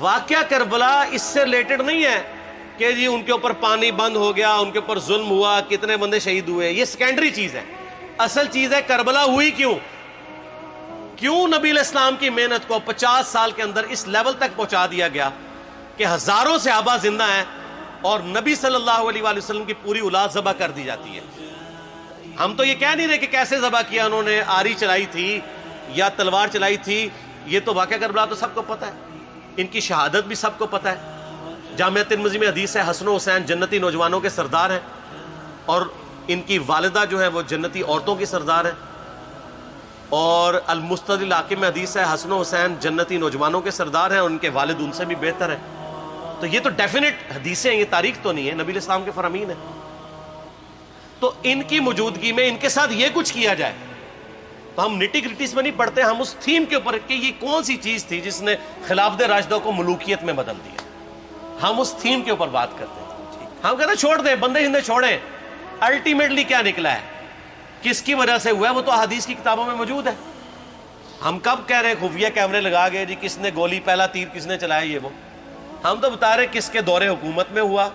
واقعہ کربلا اس سے ریلیٹڈ نہیں ہے کہ جی ان کے اوپر پانی بند ہو گیا، ان کے اوپر ظلم ہوا، کتنے بندے شہید ہوئے، یہ سیکنڈری چیز ہے. اصل چیز ہے کربلا ہوئی کیوں نبی علیہ السلام کی محنت کو 50 سال کے اندر اس لیول تک پہنچا دیا گیا کہ ہزاروں صحابہ زندہ ہیں اور نبی صلی اللہ علیہ وآلہ وسلم کی پوری اولاد ذبح کر دی جاتی ہے. ہم تو یہ کہہ نہیں رہے کہ کیسے ذبح کیا انہوں نے، آری چلائی تھی یا تلوار چلائی تھی، یہ تو واقعہ کربلا تو سب کو پتہ ہے، ان کی شہادت بھی سب کو پتہ ہے. جامعہ ترمذی میں حدیث ہے حسن و حسین جنتی نوجوانوں کے سردار ہیں اور ان کی والدہ جو ہے وہ جنتی عورتوں کی سردار ہیں. اور المستدل حاکم میں حدیث ہے حسن و حسین جنتی نوجوانوں کے سردار ہیں اور ان کے والد ان سے بھی بہتر ہیں. تو یہ تو ڈیفینٹ حدیثیں ہیں، یہ تاریخ تو نہیں ہے، نبی علیہ السلام کے فرامین ہیں. تو ان کی موجودگی میں ان کے ساتھ یہ کچھ کیا جائے تو ہم نٹی گریٹیز میں نہیں پڑھتے، ہم اس تھیم کے اوپر کہ یہ کون سی چیز تھی جس نے خلافت راشدہ کو ملوکیت میں بدل دیا، ہم اس تھیم کے اوپر بات کرتے ہیں. ہم کہتے ہیں چھوڑ دیں، بندے ہندے چھوڑیں. الٹیمیٹلی کیا نکلا ہے، کس کی وجہ سے ہوا ہے، وہ تو احادیث کی کتابوں میں موجود ہے. ہم کب کہہ رہے ہیں خفیہ کیمرے لگا گئے جی کس نے گولی پہلا تیر کس نے چلایا، یہ وہ ہم تو بتا رہے کس کے دور حکومت میں ہوا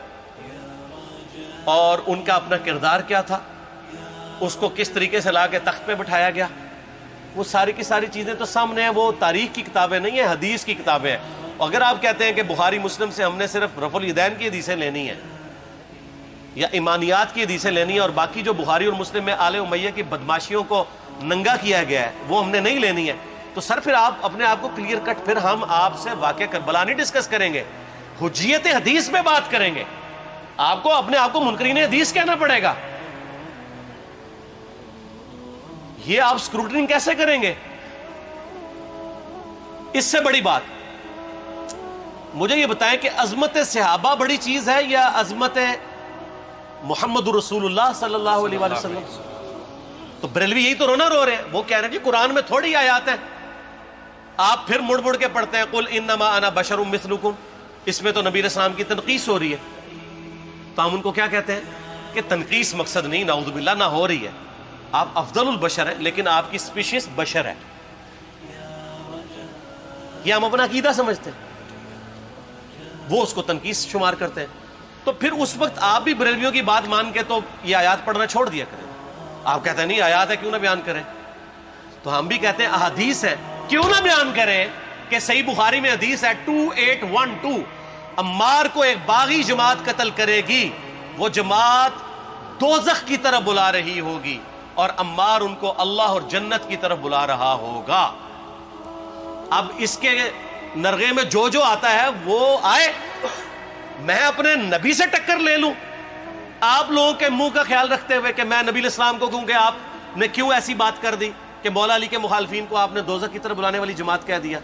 اور ان کا اپنا کردار کیا تھا، اس کو کس طریقے سے لا کے تخت پہ بٹھایا گیا. وہ ساری کی ساری چیزیں تو سامنے ہیں، وہ تاریخ کی کتابیں نہیں ہیں، حدیث کی کتابیں ہیں. اگر آپ کہتے ہیں کہ بخاری مسلم سے ہم نے صرف رفع الیدین کی حدیثیں لینی ہیں یا ایمانیات کی حدیثیں لینی ہیں اور باقی جو بخاری اور مسلم میں آل امیہ کی بدماشیوں کو ننگا کیا گیا ہے وہ ہم نے نہیں لینی ہے، تو سر پھر آپ اپنے آپ کو کلیئر کٹ، پھر ہم آپ سے واقعہ کربلا نہیں ڈسکس کریں گے، حجیت حدیث پہ بات کریں گے. آپ کو اپنے آپ کو منکرین حدیث کہنا پڑے گا. یہ آپ اسکروٹنگ کیسے کریں گے؟ اس سے بڑی بات مجھے یہ بتائیں کہ عظمت صحابہ بڑی چیز ہے یا عظمت محمد رسول اللہ صلی اللہ علیہ وآلہ وسلم؟ تو بریلوی یہی تو رونا رو رہے ہیں، وہ کہہ رہے ہیں جی قرآن میں تھوڑی آیات ہیں. آپ پھر مڑ مڑ کے پڑھتے ہیں قل انما انا بشر مثلکم، اس میں تو نبی علیہ السلام کی تنقیص ہو رہی ہے. تو ہم ان کو کیا کہتے ہیں کہ تنقیص مقصد نہیں، نعوذ باللہ، نہ ہو رہی ہے. آپ افضل البشر ہیں لیکن آپ کی سپیشیز بشر ہے، یہ ہم اپنا عقیدہ سمجھتے ہیں، وہ اس کو تنقیص شمار کرتے ہیں. تو پھر اس وقت آپ بھی بریلویوں کی بات مان کے تو یہ آیات پڑھنا چھوڑ دیا کریں. آپ کہتے ہیں نہیں آیات ہے کیوں نہ بیان کریں، تو ہم بھی کہتے ہیں احادیث ہے کیوں نہ بیان کریں. کہ صحیح بخاری میں حدیث ہے 2812 عمار کو ایک باغی جماعت قتل کرے گی، وہ جماعت دوزخ کی طرف بلا رہی ہوگی اور عمار ان کو اللہ اور جنت کی طرف بلا رہا ہوگا. اب اس کے نرغے میں جو آتا ہے وہ آئے، میں اپنے نبی سے ٹکر لے لوں آپ لوگوں کے منہ کا خیال رکھتے ہوئے کہ میں نبی علیہ السلام کو کہوں کہ آپ نے کیوں ایسی بات کر دی کہ مولا علی کے مخالفین کو آپ نے دوزخ کی طرف بلانے والی جماعت کہہ دیا.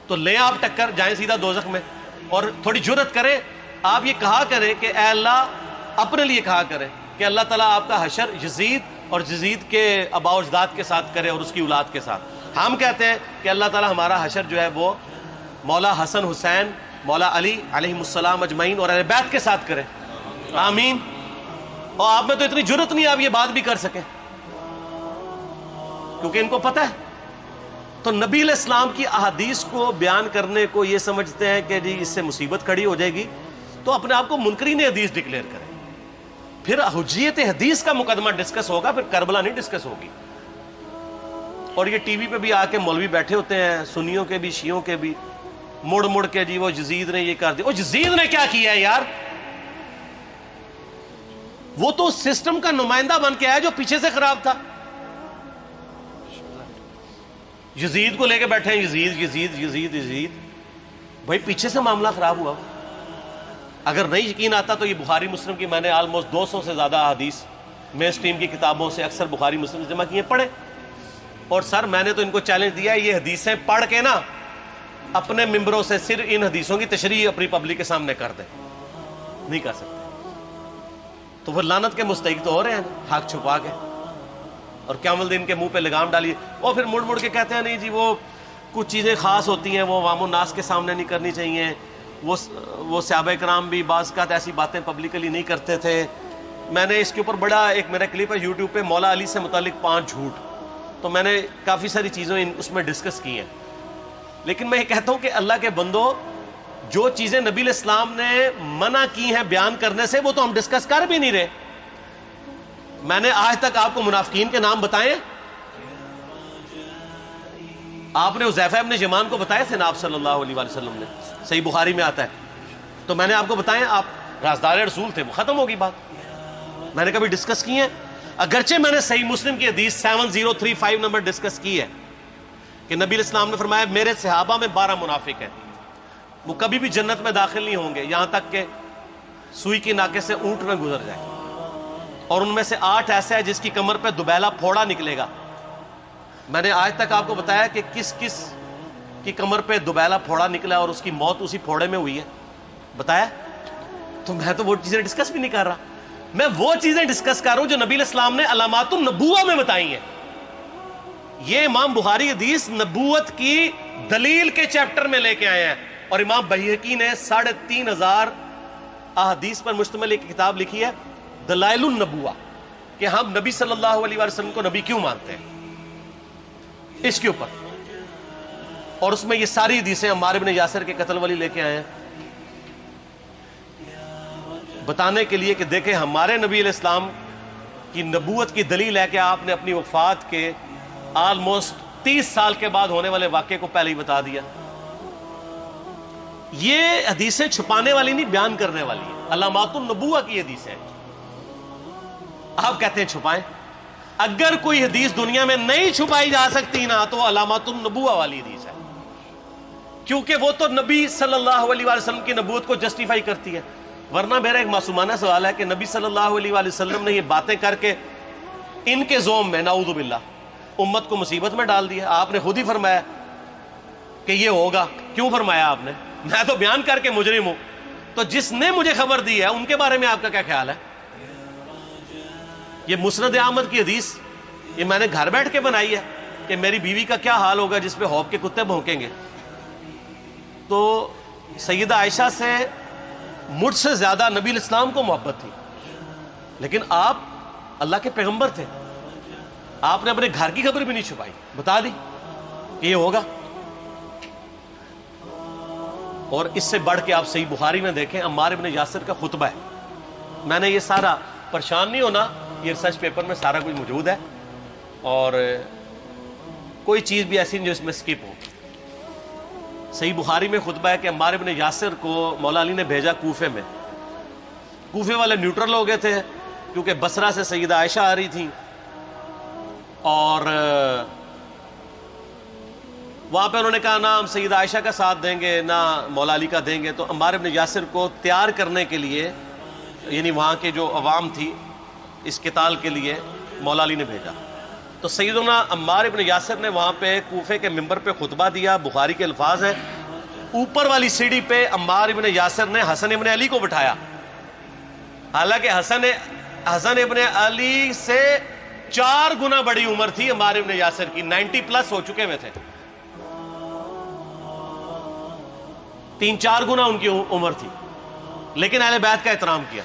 تو لیں آپ ٹکر، جائیں سیدھا دوزخ میں. اور تھوڑی جرت کریں، آپ یہ کہا کریں کہ اے اللہ، اپنے لیے کہا کریں کہ اللہ تعالیٰ آپ کا حشر یزید اور یزید کے آباء و اجداد کے ساتھ کرے اور اس کی اولاد کے ساتھ. ہم کہتے ہیں کہ اللہ تعالیٰ ہمارا حشر جو ہے وہ مولا حسن حسین، مولا علی علیہم السلام اجمعین اور اہل بیت کے ساتھ کرے، آمین. اور آپ میں تو اتنی جرت نہیں آپ یہ بات بھی کر سکیں کیونکہ ان کو پتہ ہے. تو نبی علیہ السلام کی احادیث کو بیان کرنے کو یہ سمجھتے ہیں کہ جی اس سے مصیبت کھڑی ہو جائے گی، تو اپنے آپ کو منکرین حدیث ڈکلیئر کریں. پھر حجیت حدیث کا مقدمہ ڈسکس ہوگا، پھر کربلا نہیں ڈسکس ہوگی. اور یہ ٹی وی پہ بھی آ کے مولوی بیٹھے ہوتے ہیں، سنیوں کے بھی شیعوں کے بھی، مڑ مڑ کے جی وہ یزید نے یہ کر دیا. وہ یزید نے کیا کیا ہے یار؟ وہ تو سسٹم کا نمائندہ بن کے آیا جو پیچھے سے خراب تھا. یزید کو لے کے بیٹھے ہیں، یزید یزید یزید یزید. بھائی پیچھے سے معاملہ خراب ہوا. اگر نہیں یقین آتا تو یہ بخاری مسلم کی میں نے آلموسٹ 200 سے زیادہ حدیث مین اسٹریم کی کتابوں سے اکثر بخاری مسلم جمع کیے، پڑھے. اور سر میں نے تو ان کو چیلنج دیا ہے، یہ حدیثیں پڑھ کے نا اپنے ممبروں سے صرف ان حدیثوں کی تشریح اپنی پبلک کے سامنے کر دیں. نہیں کر سکتے تو وہ لعنت کے مستحق تو ہو رہے ہیں حق چھپا کے، اور قیامت دن کے منہ پہ لگام ڈالیے. اور پھر مڑ مڑ کے کہتے ہیں نہیں جی وہ کچھ چیزیں خاص ہوتی ہیں وہ عوام الناس کے سامنے نہیں کرنی چاہیے. وہ صحابہ کرام بھی بعض اوقات ایسی باتیں پبلکلی نہیں کرتے تھے. میں نے اس کے اوپر بڑا ایک میرا کلپ ہے یوٹیوب پہ، مولا علی سے متعلق 5 جھوٹ، تو میں نے کافی ساری چیزیں اس میں ڈسکس کی ہیں. لیکن میں یہ کہتا ہوں کہ اللہ کے بندو، جو چیزیں نبی علیہ السلام نے منع کی ہیں بیان کرنے سے وہ تو ہم ڈسکس کر بھی نہیں رہے. میں نے آج تک آپ کو منافقین کے نام بتائے؟ آپ نے حذیفہ ابن یمان کو بتائے تھے نا آپ صلی اللہ علیہ وآلہ وسلم نے؟ صحیح بخاری میں آتا ہے. تو میں نے آپ کو بتایا، آپ رازدار رسول تھے، وہ ختم ہوگی بات. میں نے کبھی ڈسکس کی ہے؟ اگرچہ میں نے صحیح مسلم کی حدیث 7035 نمبر ڈسکس کی ہے کہ نبی علیہ السلام نے فرمایا میرے صحابہ میں 12 منافق ہیں، وہ کبھی بھی جنت میں داخل نہیں ہوں گے یہاں تک کہ سوئی کی ناکے سے اونٹ نہ گزر جائے، اور ان میں سے 8 ایسا ہے جس کی کمر پہ دوبیلا پھوڑا نکلے گا. میں نے آج تک آپ کو بتایا کہ کس کس کی کمر پہ دوبیلا پھوڑا نکلا اور اس کی موت اسی پھوڑے میں ہوئی ہے؟ بتایا؟ تو میں تو وہ چیزیں ڈسکس بھی نہیں کر رہا، میں وہ چیزیں ڈسکس کر رہا ہوں جو نبی علیہ السلام نے علامات النبوہ میں بتائی ہیں. یہ امام بخاری حدیث نبوت کی دلیل کے چیپٹر میں لے کے آئے ہیں، اور امام بہقی نے 3500 احادیث پر مشتمل ایک کتاب لکھی ہے دلائل النبوہ، کہ ہم نبی صلی اللہ علیہ وسلم کو نبی کیوں مانتے ہیں، اس کے اوپر. اور اس میں یہ ساری حدیثیں عمار ابن یاسر کے قتل والی لے کے آئے ہیں، بتانے کے لیے کہ دیکھیں ہمارے نبی علیہ السلام کی نبوت کی دلیل ہے کہ آپ نے اپنی وفات کے آلموسٹ 30 سال کے بعد ہونے والے واقعے کو پہلے ہی بتا دیا. یہ حدیثیں چھپانے والی نہیں، بیان کرنے والی ہیں، علامات النبوہ کی حدیثیں. آپ کہتے ہیں چھپائیں. اگر کوئی حدیث دنیا میں نہیں چھپائی جا سکتی نا تو علامات النبوہ والی حدیث ہے، کیونکہ وہ تو نبی صلی اللہ علیہ وسلم کی نبوت کو جسٹیفائی کرتی ہے. ورنہ میرا ایک معصومانہ سوال ہے کہ نبی صلی اللہ علیہ وسلم نے یہ باتیں کر کے ان کے زوم میں نعوذ باللہ امت کو مصیبت میں ڈال دیا. آپ نے خود ہی فرمایا کہ یہ ہوگا. کیوں فرمایا آپ نے؟ میں تو بیان کر کے مجرم ہوں. تو جس نے مجھے خبر دی ہے ان کے بارے میں آپ کا کیا خیال ہے؟ یہ مسند احمد کی حدیث یہ میں نے گھر بیٹھ کے بنائی ہے کہ میری بیوی کا کیا حال ہوگا جس پہ خوف کے کتے بھونکیں گے. تو سیدہ عائشہ سے مجھ سے زیادہ نبی علیہ السلام کو محبت تھی، لیکن آپ اللہ کے پیغمبر تھے، آپ نے اپنے گھر کی خبر بھی نہیں چھپائی، بتا دی کہ یہ ہوگا. اور اس سے بڑھ کے آپ صحیح بخاری میں دیکھیں عمار ابن یاسر کا خطبہ ہے. میں نے یہ سارا، پریشان نہیں ہونا، یہ ریسرچ پیپر میں سارا کچھ موجود ہے، اور کوئی چیز بھی ایسی نہیں جو اس میں سکپ ہو. صحیح بخاری میں خطبہ ہے کہ عمار ابن یاسر کو مولا علی نے بھیجا کوفے میں. کوفے والے نیوٹرل ہو گئے تھے کیونکہ بصرہ سے سیدہ عائشہ آ رہی تھیں، اور وہاں پہ انہوں نے کہا نہ ہم سیدہ عائشہ کا ساتھ دیں گے نہ مولا علی کا دیں گے. تو عمار ابن یاسر کو تیار کرنے کے لیے، یعنی وہاں کے جو عوام تھی اس قتال کے لیے، مولا علی نے بھیجا. تو سیدنا عمار ابن یاسر نے وہاں پہ کوفے کے منبر پہ خطبہ دیا. بخاری کے الفاظ ہیں، اوپر والی سیڑھی پہ عمار ابن یاسر نے حسن ابن علی کو بٹھایا، حالانکہ حسن ابن علی سے 4 گنا بڑی عمر تھی عمار ابن یاسر کی، 90 پلس ہو چکے ہوئے تھے، 3-4 گنا ان کی عمر تھی. لیکن اہل بیت کا احترام کیا،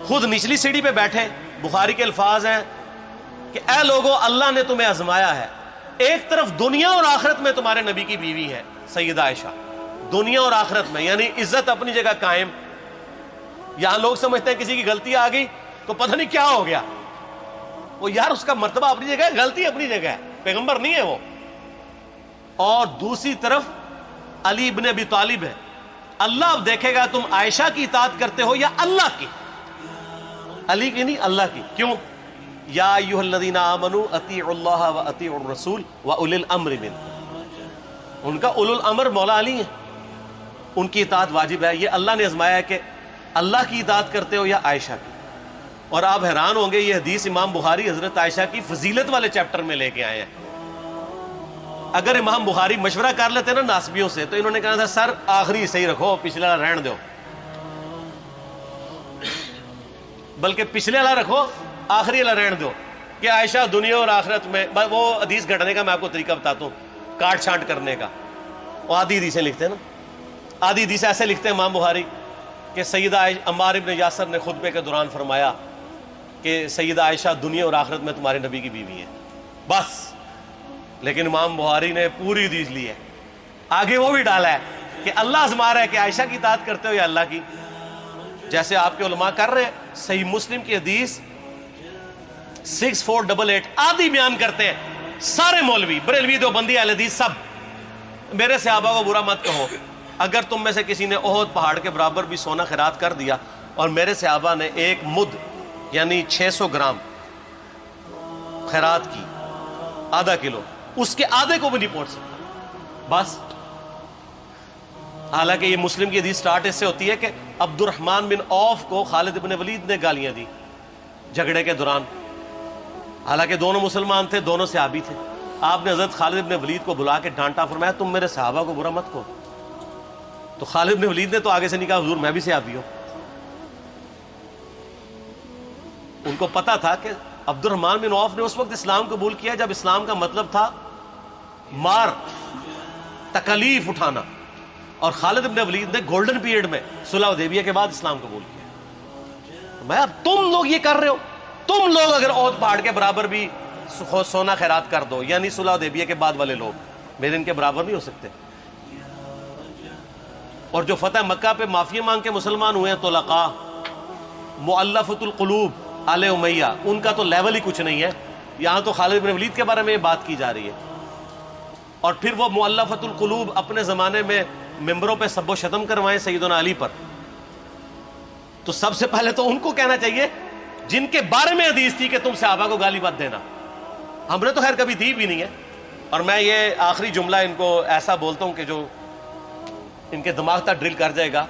خود نچلی سیڑھی پہ بیٹھے. بخاری کے الفاظ ہیں کہ اے لوگو اللہ نے تمہیں آزمایا ہے، ایک طرف دنیا اور آخرت میں تمہارے نبی کی بیوی ہے سیدہ عائشہ، دنیا اور آخرت میں، یعنی عزت اپنی جگہ قائم. یہاں لوگ سمجھتے ہیں کسی کی غلطی آ گئی تو پتہ نہیں کیا ہو گیا. وہ یار اس کا مرتبہ اپنی جگہ ہے، غلطی اپنی جگہ ہے، پیغمبر نہیں ہے وہ. اور دوسری طرف علی ابن ابی طالب ہے. اللہ اب دیکھے گا تم عائشہ کی اطاعت کرتے ہو یا اللہ کی. علی کی نہیں، اللہ کی. کیوں؟ یا ایھا الذین آمنوا اطیعوا اللہ واطیعوا الرسول واولی الامر منکم. ان کا اولو الامر مولا علی ہیں، ان کی اطاعت واجب ہے. یہ اللہ نے آزمایا ہے کہ اللہ کی اطاعت کرتے ہو یا عائشہ کی. اور آپ حیران ہوں گے، یہ حدیث امام بخاری حضرت عائشہ کی فضیلت والے چیپٹر میں لے کے آئے ہیں. اگر امام بخاری مشورہ کر لیتے نا ناسبیوں سے تو انہوں نے کہا تھا سر آخری صحیح رکھو، پچھلے والا رہن دو، بلکہ پچھلے والا رکھو آخری والا رہن دو، کہ عائشہ دنیا اور آخرت میں. وہ حدیث گھڑنے کا میں آپ کو طریقہ بتاتا ہوں، کاٹ چھانٹ کرنے کا. وہ آدھی حدیثیں لکھتے ہیں نا، آدھی حدیث ایسے لکھتے ہیں امام بخاری کہ سیدہ عمار ابن یاسر نے خطبے کے دوران فرمایا کہ سیدہ عائشہ دنیا اور آخرت میں تمہارے نبی کی بیوی ہے، بس. لیکن امام بخاری نے پوری حدیث لی ہے، آگے وہ بھی ڈالا ہے کہ اللہ آزما رہا ہے کہ عائشہ کی اطاعت کرتے ہو یا اللہ کی، جیسے آپ کے علماء کر رہے ہیں. صحیح مسلم کی حدیث 6488 آدھی بیان کرتے ہیں سارے مولوی، بریلوی، دیوبندی، اہل حدیث سب. میرے صحابہ کو برا مت کہو، اگر تم میں سے کسی نے احد پہاڑ کے برابر بھی سونا خیرات کر دیا اور میرے صحابہ نے ایک مد یعنی 600 گرام خیرات کی، آدھا کلو، اس کے آدھے کو بھی نہیں پہنچ سکتا بس. حالانکہ یہ مسلم کی حدیث سٹارٹ اس سے ہوتی ہے کہ عبد الرحمن بن عوف کو خالد بن ولید نے گالیاں دی جھگڑے کے دوران، حالانکہ دونوں مسلمان تھے، دونوں صحابی تھے. آپ نے حضرت خالد بن ولید کو بلا کے ڈانٹا، فرمایا تم میرے صحابہ کو برا مت کہو. تو خالد بن ولید نے تو آگے سے نہیں کہا حضور میں بھی صحابی ہوں. ان کو پتا تھا کہ عبد الرحمن بن عوف نے اس وقت اسلام قبول کیا جب اسلام کا مطلب تھا مار، تکلیف اٹھانا، اور خالد بن ولید نے گولڈن پیریڈ میں صلح حدیبیہ کے بعد اسلام قبول کیا. میں اب تم لوگ یہ کر رہے ہو، تم لوگ اگر احد پہاڑ کے برابر بھی سونا خیرات کر دو، یعنی صلح حدیبیہ کے بعد والے لوگ میرے ان کے برابر نہیں ہو سکتے. اور جو فتح مکہ پہ معافی مانگ کے مسلمان ہوئے ہیں طلقاء، مؤلفۃ القلوب آل امیہ، ان کا تو لیول ہی کچھ نہیں ہے. یہاں تو خالد بن ولید کے بارے میں یہ بات کی جا رہی ہے. اور پھر وہ مؤلفۃ القلوب اپنے زمانے میں ممبروں پہ سب و شتم کروائیں سیدنا علی پر. تو سب سے پہلے تو ان کو کہنا چاہیے جن کے بارے میں حدیث تھی کہ تم صحابہ کو گالی مت دینا. ہم نے تو خیر کبھی دی بھی نہیں ہے. اور میں یہ آخری جملہ ان کو ایسا بولتا ہوں کہ جو ان کے دماغ تک ڈرل کر جائے گا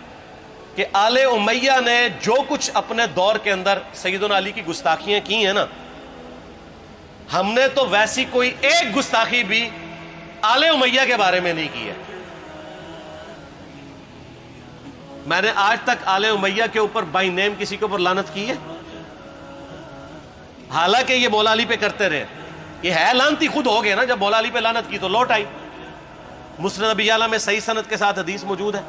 کہ آل امیہ نے جو کچھ اپنے دور کے اندر سیدنا علی کی گستاخیاں کی ہیں نا، ہم نے تو ویسی کوئی ایک گستاخی بھی آل امیہ کے بارے میں نہیں کی ہے. میں نے آج تک آل امیہ کے اوپر بائی نیم کسی کے اوپر لعنت کی ہے؟ حالانکہ یہ مولا علی پہ کرتے رہے. یہ ہے لعنتی خود ہو گئے نا، جب مولا علی پہ لعنت کی تو لوٹ آئی. مسند ابی یعلا میں صحیح سند کے ساتھ حدیث موجود ہے،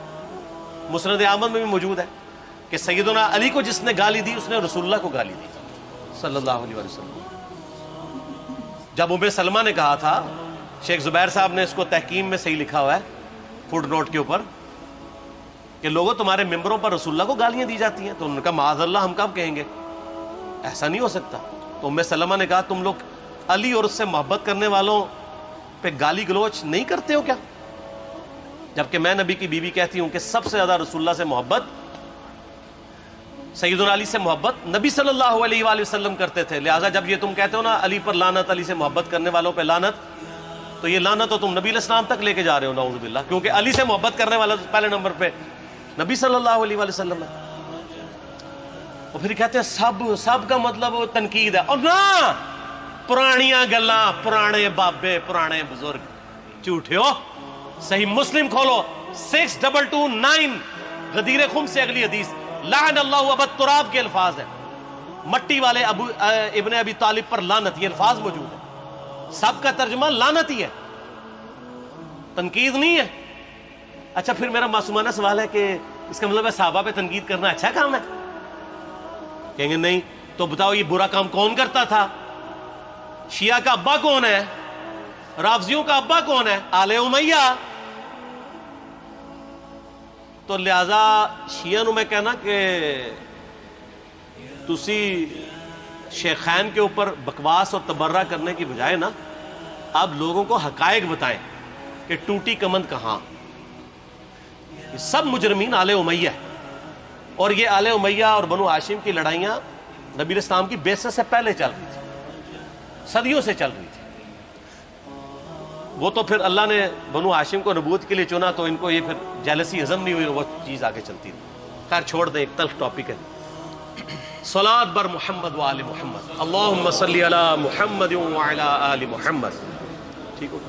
مسند احمد میں بھی موجود ہے کہ سیدنا علی کو جس نے گالی دی اس نے رسول اللہ کو گالی دی صلی اللہ علیہ وسلم. جب ام سلمہ نے کہا تھا، شیخ زبیر صاحب نے اس کو تحکیم میں صحیح لکھا ہوا ہے فوٹ نوٹ کے اوپر، کہ لوگوں تمہارے ممبروں پر رسول اللہ کو گالیاں دی جاتی ہیں، تو انہوں نے کہا معاذ اللہ، ہم کب کہیں گے، ایسا نہیں ہو سکتا. تو ام سلمہ نے کہا تم لوگ علی اور اس سے محبت کرنے والوں پہ گالی گلوچ نہیں کرتے ہو کیا؟ جبکہ میں نبی کی بیوی کہتی ہوں کہ سب سے زیادہ رسول اللہ سے محبت، سیدنا علی سے محبت نبی صلی اللہ علیہ وآلہ وسلم کرتے تھے. لہٰذا جب یہ تم کہتے ہو نا علی پر لعنت، علی سے محبت کرنے والوں پہ لعنت، تو یہ لعنت تو تم نبی علیہ السلام تک لے کے جا رہے ہو نعوذ باللہ، کیونکہ علی سے محبت کرنے والا پہلے نمبر پہ نبی صلی اللہ علیہ وآلہ وسلم ہے. اور پھر کہتے ہیں سب کا مطلب تنقید ہے. اور نہ، پرانیاں گلاں، پرانے بابے، پرانے بزرگ، جھوٹے ہو. صحیح مسلم کھولو 6229 غدیر خم سے اگلی حدیث، لعن اللہ ابا التراب کے الفاظ ہیں، مٹی والے ابن ابی طالب پر لعنت، یہ الفاظ موجود ہیں. سب کا ترجمہ لعنت ہی ہے، تنقید نہیں ہے. اچھا پھر میرا معصومانہ سوال ہے کہ اس کا مطلب ہے صحابہ پہ تنقید کرنا اچھا کام ہے؟ کہیں گے نہیں. تو بتاؤ یہ برا کام کون کرتا تھا؟ شیعہ کا ابا کون ہے؟ رافضیوں کا ابا کون ہے؟ آل امیہ. تو لہذا شیعہ نو میں کہنا کہ تسی شیخین کے اوپر بکواس اور تبرہ کرنے کی بجائے نا اب لوگوں کو حقائق بتائیں کہ ٹوٹی کمند کہاں. یہ سب مجرمین آل امیہ ہے. اور یہ آل امیہ اور بنو ہاشم کی لڑائیاں نبی علیہ السلام کی بعثت سے پہلے چل رہی تھی، صدیوں سے چل رہی تھی. وہ تو پھر اللہ نے بنو ہاشم کو نبوت کے لیے چنا تو ان کو یہ پھر جیلسی ہضم نہیں ہوئی، وہ چیز آگے چلتی تھی. خیر چھوڑ دیں، ایک تلخ ٹاپک ہے. صلاۃ بر محمد و آل محمد، اللہم صلی علی محمد و علی آل محمد. ٹھیک ہوگا.